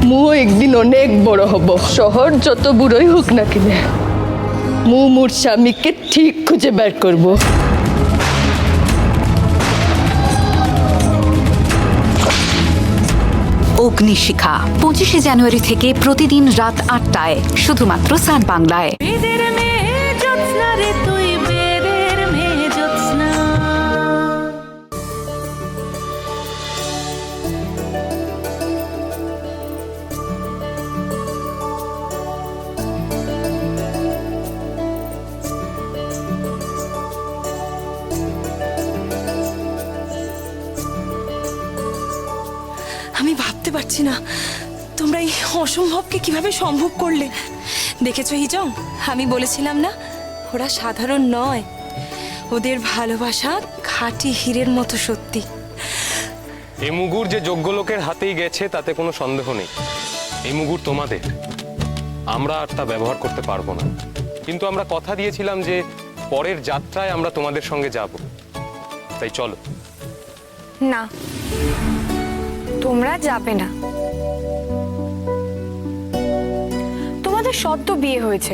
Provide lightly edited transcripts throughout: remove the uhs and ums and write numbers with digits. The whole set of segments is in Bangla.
মুও একদিন অনেক বড় হব, শহর যত বুড়োই হোক না কিনে মোর স্বামীকে ঠিক খুঁজে বের করব। অগ্নিশিখা 25শে জানুয়ারি থেকে প্রতিদিন রাত 8টায় শুধুমাত্র সান বাংলায়। আমি ভাবতে পারছি না তোমরা এই অসম্ভবকে কিভাবে সম্ভব করলে। দেখেছো হিজং, আমি বলেছিলাম না ওরা সাধারণ নয়, ওদের ভালোবাসা খাঁটি হীরের মতো সত্যি। এই মুগুর যে যোগ্য লোকের হাতেই গেছে তাতে কোনো সন্দেহ নেই। এই মুগুর তোমাদের, আমরা আর তা ব্যবহার করতে পারবো না, কিন্তু আমরা কথা দিয়েছিলাম যে পরের যাত্রায় আমরা তোমাদের সঙ্গে যাব। তাই চলো। না, তোমরা যাবে না। তোমাদের সদ্য বিয়ে হয়েছে,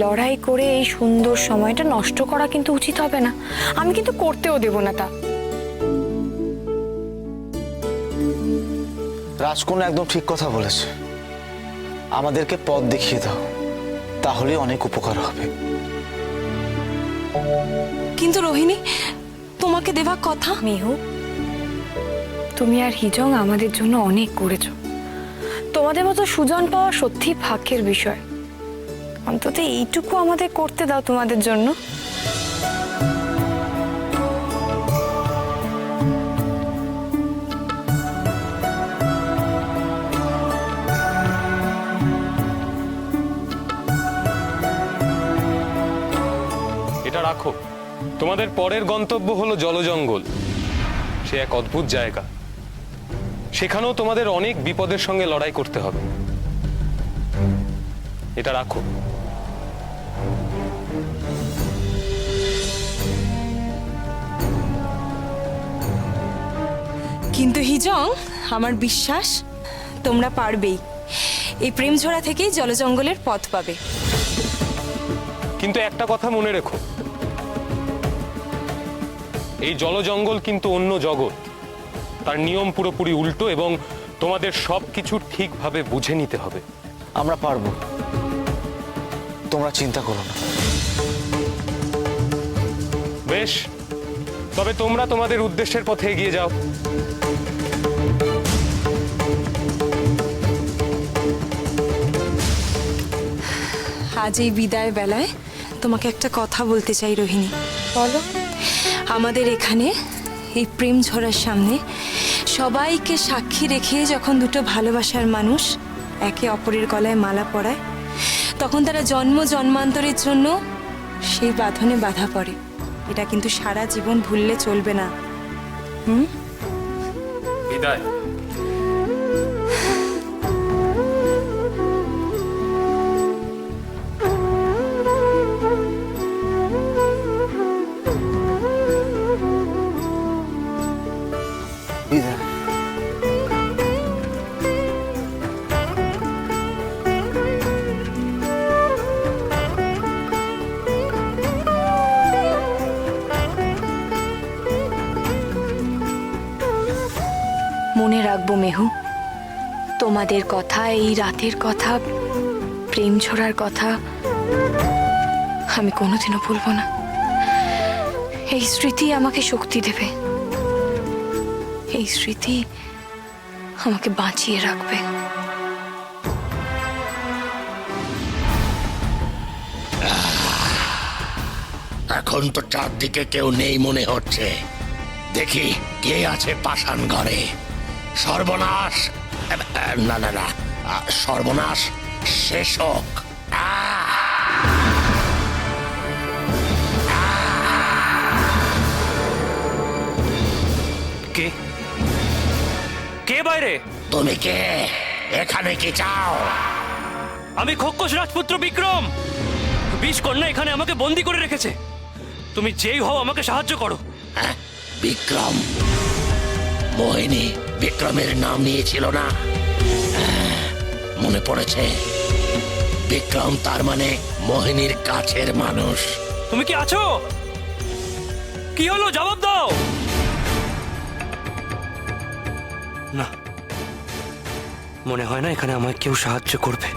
লড়াই করে এই সুন্দর সময়টা নষ্ট করা কিন্তু উচিত হবে না। আমি কিন্তু করতেও দেব না তা। রাজকন্যা একদম ঠিক কথা বলেছে, আমাদেরকে পথ দেখিয়ে দাও, তাহলে অনেক উপকার হবে। কিন্তু রোহিণী, তোমাকে দেওয়া কথা। মেহু, তুমি আর হিজং আমাদের জন্য অনেক করেছো। তোমাদের মতো সুজন পাওয়া সত্যি ভাগ্যের বিষয়। অন্তত এইটুকু আমাদের করতে দাও তোমাদের জন্য। এটা রাখো। তোমাদের পরের গন্তব্য হলো জলজঙ্গল। সে এক অদ্ভুত জায়গা, সেখানেও তোমাদের অনেক বিপদের সঙ্গে লড়াই করতে হবে। এটা রাখো। কিন্তু হিজং, আমার বিশ্বাস তোমরা পারবেই। এই প্রেম ঝরা থেকেই জলজঙ্গলের পথ পাবে। কিন্তু একটা কথা মনে রেখো, এই জলজঙ্গল কিন্তু অন্য জগৎ, তার নিয়ম পুরোপুরি উল্টো, এবং তোমাদের সবকিছু ঠিকভাবে বুঝে নিতে হবে। আমরা পারবো, তোমরা চিন্তা করো না। বেশ, তবে তোমরা তোমাদের উদ্দেশ্যের পথে এগিয়ে যাও। আজ এই বিদায় বেলায় তোমাকে একটা কথা বলতে চাই রোহিণী। বলো। আমাদের এখানে এই প্রেম ঝরার সামনে সবাইকে সাক্ষী রেখে যখন দুটো ভালোবাসার মানুষ একে অপরের গলায় মালা পরায়, তখন তারা জন্ম জন্মান্তরের জন্য সেই বাঁধনে বাধা পড়ে। এটা কিন্তু সারা জীবন ভুললে চলবে না। বিদায়। বিদায়। মনে রাখবো মেহু, তোমাদের কথা, এই রাতের কথা, প্রেম ঝরার কথা আমি কোনোদিনও ভুলবো না। এই স্মৃতি আমাকে শক্তি দেবে, এই স্মৃতি আমাকে বাঁচিয়ে রাখবে। এখন তো চারদিকে কেউ নেই মনে হচ্ছে। দেখি কে আছে পাষাণ ঘরে। সর্বনাশ, না না না, সর্বনাশ শেষ হোক। কে কে বাইরে? তুমি কে? এখানে কি চাও? আমি খোকস রাজপুত্র বিক্রম। বিষ কন্যা এখানে আমাকে বন্দি করে রেখেছে। তুমি যেই হও আমাকে সাহায্য করো। হ্যাঁ, বিক্রম। মোহিনী বিক্রমের নাম নিয়েছিল না? মনে পড়েছে? বিক্রম তার মানে মোহিনীর কাছের মানুষ। তুমি কি আছো? কি হলো, জবাব দাও। না, মনে হয় না এখানে আমায় কেউ সাহায্য করবে।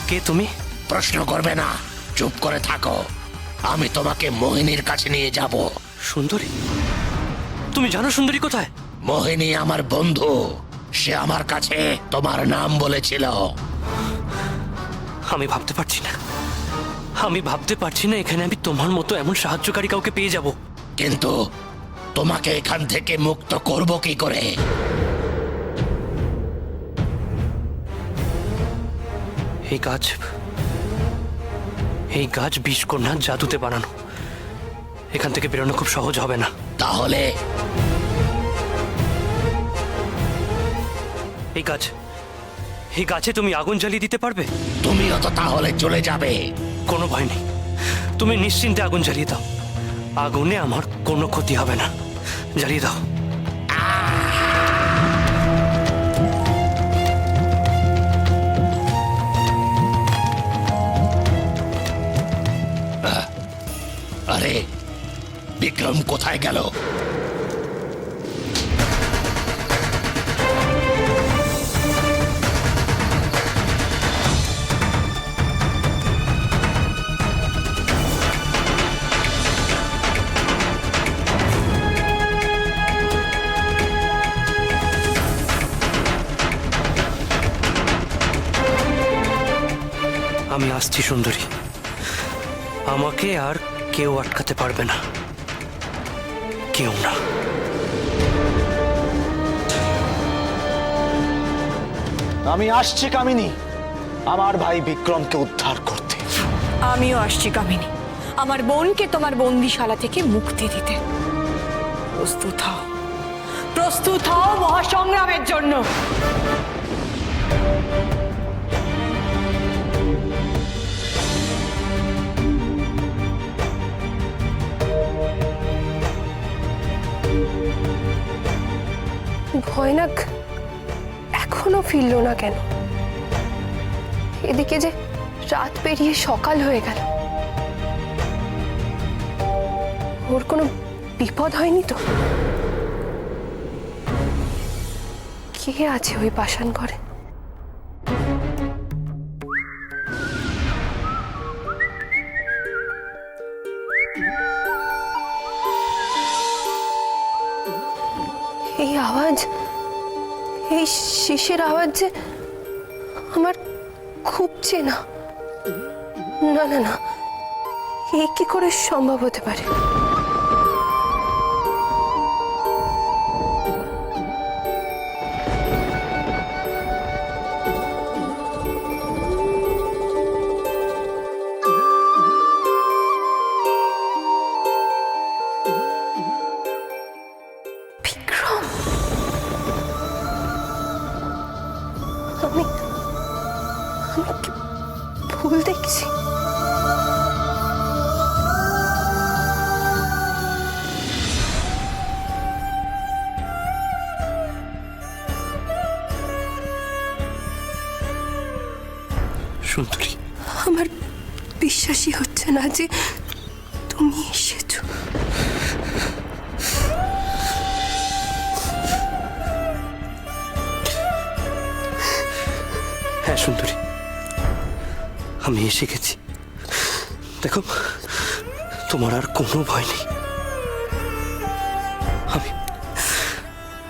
কে তুমি? প্রশ্ন করবে না, চুপ করে থাকো। আমি তোমাকে মোহিনীর কাছে নিয়ে যাব। সুন্দরী? তুমি জানো সুন্দরী কোথায়? মোহিনী আমার বন্ধু, সে আমার কাছে তোমার নাম বলেছিল। আমি ভাবতে পারছি না, আমি ভাবতে পারছি না এখানে আমি তোমার মতো এমন সাহায্যকারী কাউকে পেয়ে যাব। কিন্তু তোমাকে এখান থেকে মুক্ত করব কি করে? এই গাছ বিষকন্যার জাদুতে বানানো। এখান থেকে বেরোনো খুব সহজ হবে না। তাহলে এই গাছে তুমি আগুন জ্বালিয়ে দিতে পারবে? তুমিও তো তাহলে চলে যাবে। কোনো ভয় নেই, তুমি নিশ্চিন্তে আগুন জ্বালিয়ে দাও। আগুনে আমার কোনো ক্ষতি হবে না, জ্বালিয়ে দাও। আরে বিক্রম কোথায় গেল? আমি আসছি সুন্দরী, আমাকে আর কেউ আটকাতে পারবে না, কেউ না। আমি আসছি কামিনী, আমার ভাই বিক্রমকে উদ্ধার করতে। আমিও আসছি কামিনী, আমার বোনকে তোমার বন্দিশালা থেকে মুক্তি দিতে। প্রস্তুত হও, প্রস্তুত হও মহাসংগ্রামের জন্য। ভয়ানক এখনো ফিরল না কেন? এদিকে যে রাত পেরিয়ে সকাল হয়ে গেল, ওর কোনো বিপদ হয়নি তো? কে আছে ওই পাষাণ ঘরে? এই আওয়াজ, এই শিশের আওয়াজ যে আমার খুব চেনা। না না না, এ কি করে সম্ভব হতে পারে? বিক্রম, আমি কি ভুল দেখছি? সুন্দরী, আমার বিশ্বাসই হচ্ছে না যে তুমি এসেছো। হ্যাঁ সুন্দরী, আমি এসে গেছি। দেখো, তোমার আর কোনো ভয় নেই।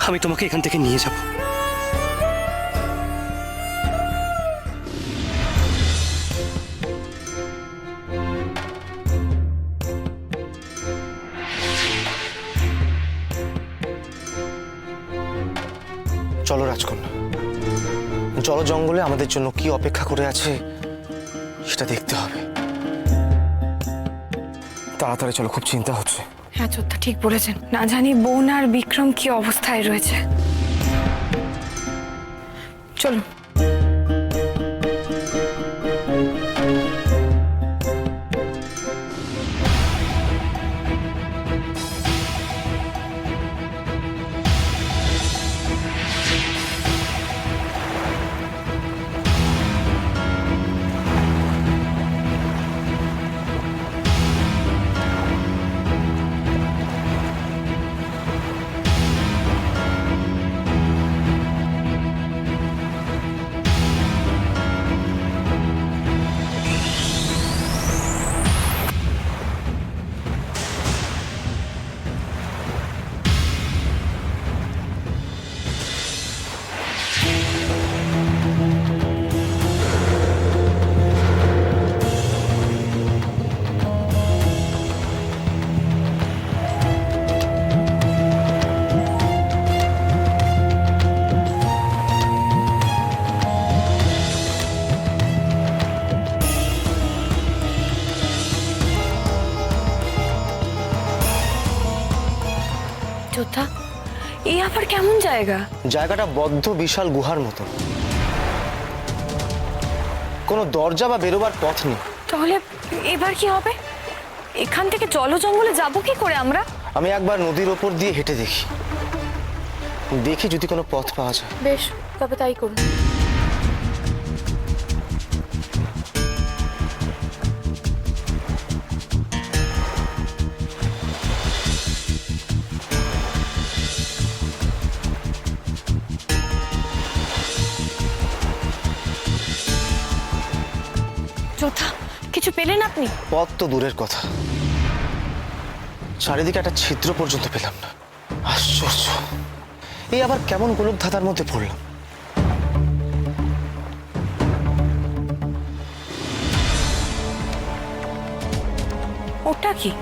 আমি তোমাকে এখান থেকে নিয়ে যাব। চলো রাজকন্যা, জল জঙ্গলে আমাদের জন্য কি অপেক্ষা করে আছে সেটা দেখতে হবে। তাড়াতাড়ি চলো, খুব চিন্তা হচ্ছে। হ্যাঁ চোদ্দা ঠিক বলেছেন, না জানি বোন আর বিক্রম কি অবস্থায় রয়েছে। চলো। এই আবার কেমন জায়গা? জায়গাটা বদ্ধ বিশাল গুহার মতো, কোনো দরজা বা বেরোবার পথ নেই। তাহলে এবার কি হবে? এখান থেকে জল জঙ্গলে যাবো কি করে আমরা? আমি একবার নদীর ওপর দিয়ে হেঁটে দেখি, দেখি যদি কোনো পথ পাওয়া যায়। বেশ, তবে তাই করুন। যোদ্ধা, কিছু পেলেন আপনি? পথ তো দূরের কথা, চারিদিকে একটা ছিদ্র পর্যন্ত পেলাম না। আশ্চর্য, এই আবার কেমন গোলক ধাঁধার মধ্যে পড়লাম। ওটা কি?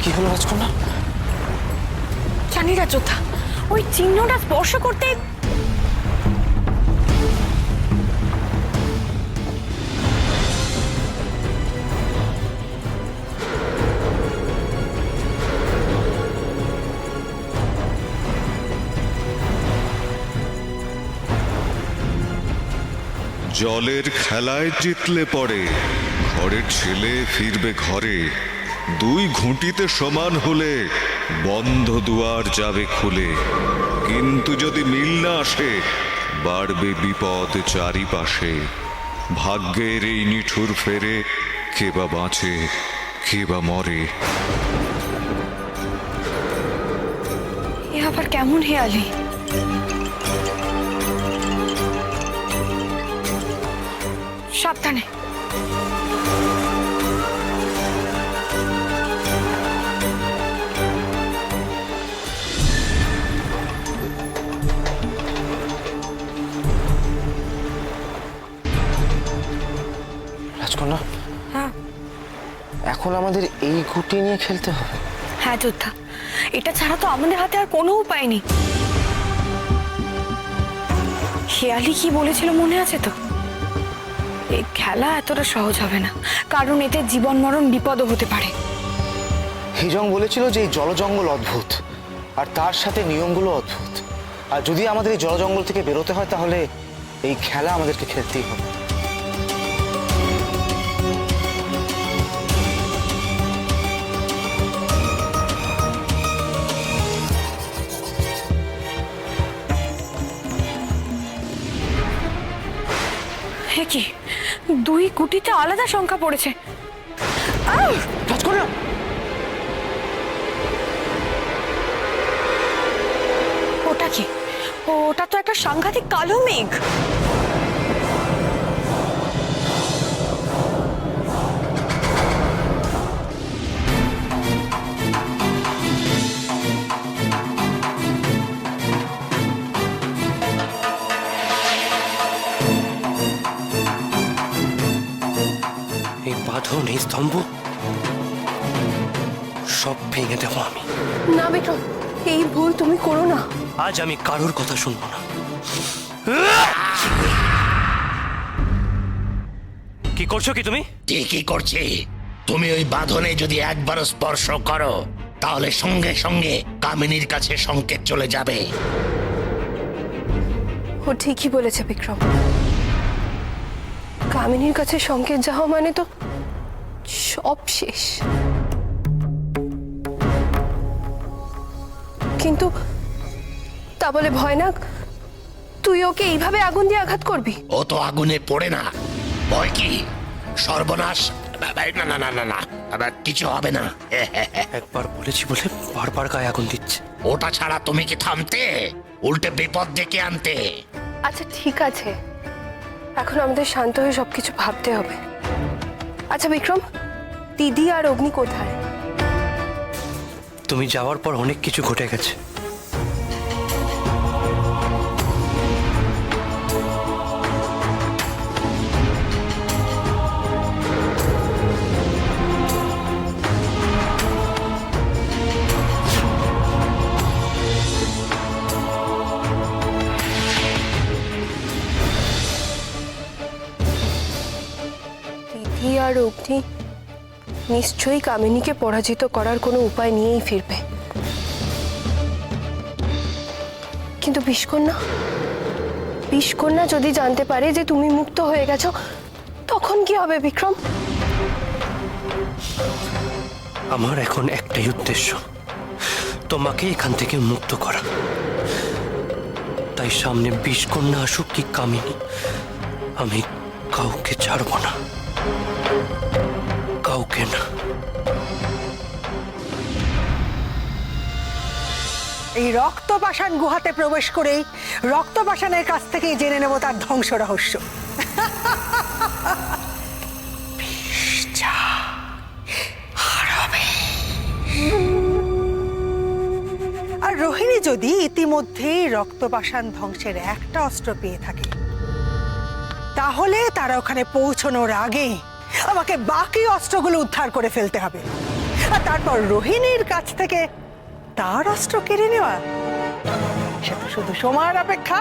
কি হলো রাজকন্যা? জানি না যোদ্ধা, ওই চিহ্নটা স্পর্শ করতে জলের খেলায় জিতলে পরে ঘরের ছেলে ফিরবে ঘরে, দুই ঘুঁটিতে সমান হলে বন্ধ দুয়ার যাবে খুলে। কিন্তু যদি মিল না আসে বাড়বে বিপদ চারিপাশে, ভাগ্যের এই নিঠুর ফেরে কে বা বাঁচে কে বা মরে। এ আবার কেমন হেয়ালি? সাবধানে। রাজকন্যা, হ্যাঁ এখন আমাদের এই ঘুঁটি নিয়ে খেলতে হবে? হ্যাঁ যোদ্ধা, এটা ছাড়া তো আমাদের হাতে আর কোনো উপায় নেই। হেয়ালি কি বলেছিল মনে আছে তো? এই খেলা এতটা সহজ হবে না, কারণ এতে জীবন মরণ বিপদও হতে পারে। হিজং বলেছিল যে এই জলজঙ্গল অদ্ভুত, আর তার সাথে নিয়মগুলো অদ্ভুত। আর যদি আমাদের এই জলজঙ্গল থেকে বেরোতে হয় তাহলে এই খেলা আমাদেরকে খেলতেই হবে। হে কি, দুই গুটিতে আলাদা সংখ্যা পড়েছে। রাজকন্যা, ওটা কি? ওটা তো একটা সাংঘাতিক কালো মেঘ। এই বাঁধন, এই স্তম্ভ সব ভেঙে দেবো আমি। না বিক্রম, এই ভুল তুমি করো না। আজ আমি কারোর কথা শুনবো না। কি করছো কি তুমি? ঠিকই করছি। তুমি ওই বাঁধনে যদি একবারও স্পর্শ করো তাহলে সঙ্গে সঙ্গে কামিনীর কাছে সংকেত চলে যাবে। ও ঠিকই বলেছে বিক্রম, কামিনীর কাছে সংকেত যাওয়া মানে তো সব শেষ। কিন্তু তা বলে ভয় না, তুই ওকে এইভাবে আগুন দিয়ে আঘাত করবি? ও তো আগুনে পড়ে না, ভয় কি? সর্বনাশ। না না না না না, কিছু হবে না। একবার বলেছি বলে বারবার গায়ে আগুন দিচ্ছে। ওটা ছাড়া তুমি কি থামতে, উল্টে বিপদ ডেকে আনতে? আচ্ছা ঠিক আছে, এখন আমাদের শান্ত হয়ে সবকিছু ভাবতে হবে। আচ্ছা বিক্রম, দিদি আর অগ্নি কোথায়? তুমি যাওয়ার পর অনেক কিছু ঘটে গেছে, আর অগ্নি নিশ্চয়ই কামিনীকে পরাজিত করার কোনো উপায় নিয়েই ফিরবে। কিন্তু বিষকন্যা যদি জানতে পারে যে তুমি মুক্ত হয়ে গেছো, তখন কি হবে বিক্রম? আমার এখন একটাই উদ্দেশ্য, তোমাকে এখান থেকে মুক্ত করা। তাই সামনে বিষকন্যা আসুক কি কামিনী, আমি কাউকে ছাড়ব না, কাউকে না। এই রক্তপাষাণ গুহাতে প্রবেশ করেই রক্তপাষাণের কাছ থেকেই জেনে নেব তার ধ্বংস রহস্য। আর রোহিণী যদি ইতিমধ্যেই রক্তপাষাণ ধ্বংসের একটা অস্ত্র পেয়ে থাকে, তাহলে তারা ওখানে পৌঁছানোর আগেই আমাকে বাকি অস্ত্রগুলো উদ্ধার করে ফেলতে হবে। আর তারপর রোহিণীর কাছ থেকে তার অস্ত্র কেড়ে নেওয়া, সে তো শুধু সময়ের অপেক্ষা।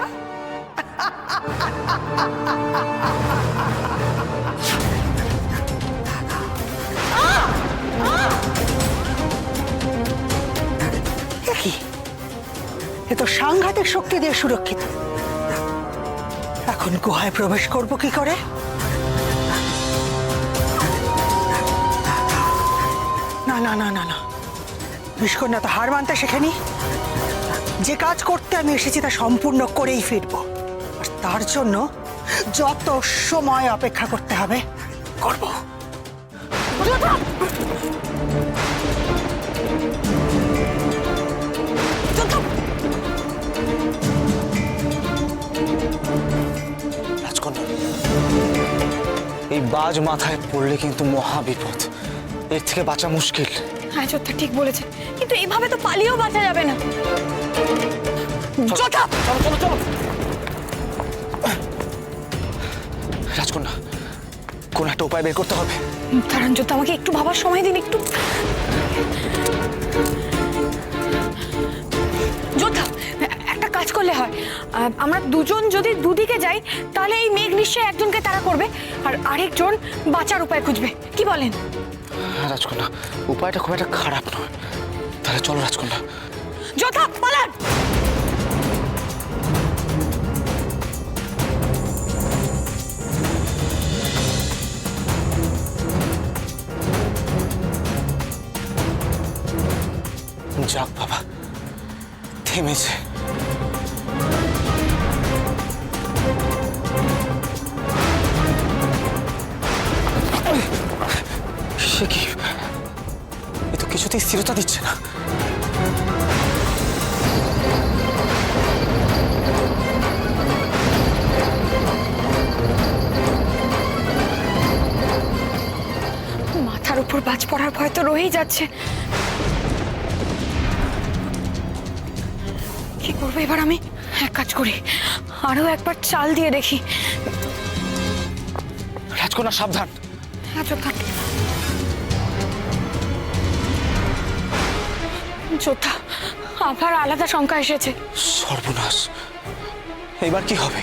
কি এ তো সাংঘাতিক শক্তি দিয়ে সুরক্ষিত। এখন গুহায় প্রবেশ করব কি করে? না না না না না, বিষকন্যা তো হার মানতে শেখেনি। যে কাজ করতে আমি এসেছি তা সম্পূর্ণ করেই ফিরব। আর তার জন্য যত সময় অপেক্ষা করতে হবে করব। রাজকন্যা, এই বাজ মাথায় পড়লে কিন্তু মহা বিপদ। এর থেকে বাঁচা মুশকিল। হ্যাঁ যোদ্ধা ঠিক বলেছে, কিন্তু এভাবে তো পালিয়েও বাঁচা যাবে না। যোদ্ধা চলো চলো চলো। রাজকন্যা, কোন একটা উপায় বের করতে হবে। দাঁড়ান যোদ্ধা, আমাকে একটু ভাবার সময় দিন। একটু যোদ্ধা, একটা কাজ করলে হয়, আমরা দুজন যদি দুদিকে যাই তাহলে এই মেঘ নিশ্চয়ই একজনকে তাড়া করবে আর আরেকজন বাঁচার উপায় খুঁজবে। কি বলেন? হ্যাঁ রাজকন্যা, উপায়টা খুব একটা খারাপ নয়। তাহলে চলো রাজকন্যা। যোদ্ধা পালান। যাক বাবা, থেমেছে। সে কি, এ তো কিছুতেই স্থিরতা দিচ্ছে না। মাথার উপর বাজ পড়ার ভয় তো রয়েই যাচ্ছে। কি করবো এবার আমি? এক কাজ করি, আরো একবার চাল দিয়ে দেখি। রাজকন্যা সাবধান। হ্যাঁ যোদ্ধা। যোদ্ধা, আবার আলাদা শঙ্কা এসেছে। সর্বনাশ, এবার কি হবে?